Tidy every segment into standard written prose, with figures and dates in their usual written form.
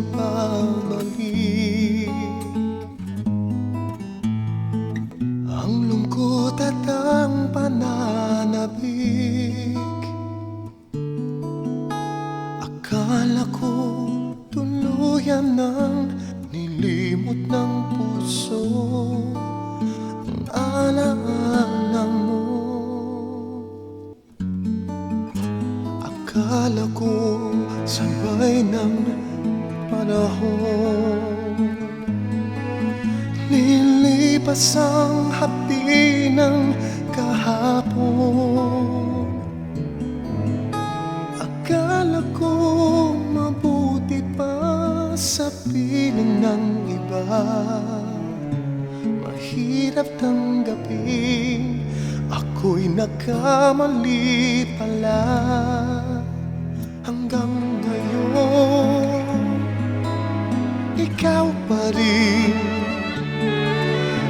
nagbabalik. Ang lungkot at ang pananabik, akala ko tuluyan ng nilimot ng puso ang alaala mo. Akala ko sabay ng panahon, lilipas ang hapdi ng kahapon. Akala ko mabuti pa sa piling ng iba, mahirap tanggapin ako'y nagkamali pala. Hanggang ngayon, ikaw pa rin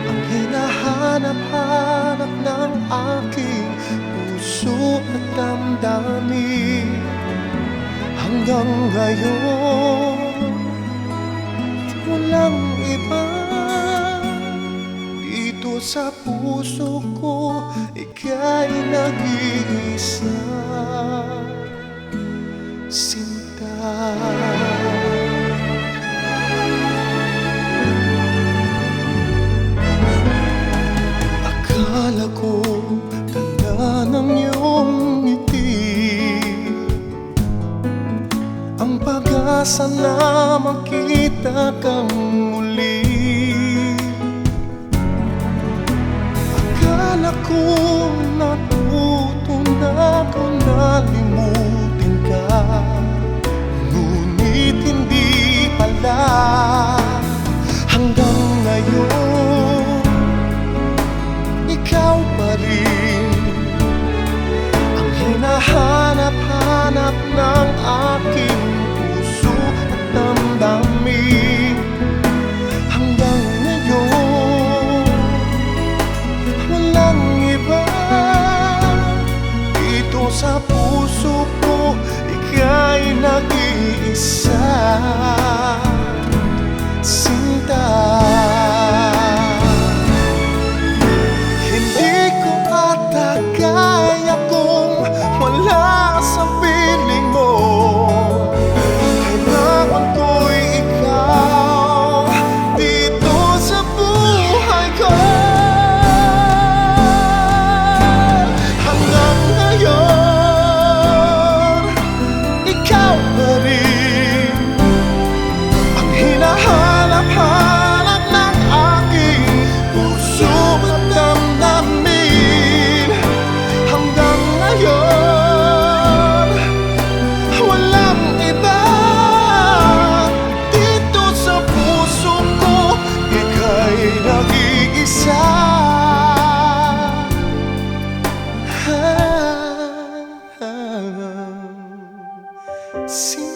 ang hinahanap-hanap ng aking puso at damdamin. Hanggang ngayon, walang iba dito sa puso ko, ika'y nag-iisa, Sinta. Akala ko ganda ng iyong ngiti, ang pag-asa na makita kang muli. Akala ko natuto na kung nalimutin ka, ngunit hindi pala. Hanggang ngayon, ikaw pa rin ang hinahanap-hanap ng aking puso at damdamin. Hanggang ngayon, walang iba dito sa puso ko, ika'y nag-iisa, Sinta. Hindi ko ata kaya kung wala sa piling mo. Kailangan ko'y ikaw dito sa buhay ko. Hanggang ngayon, ikaw pa rin ang hinahanap-hanap ng aking puso at damdamin. Hanggang ngayon, walang iba dito sa puso ko, ika'y nag-iisa, Sinta.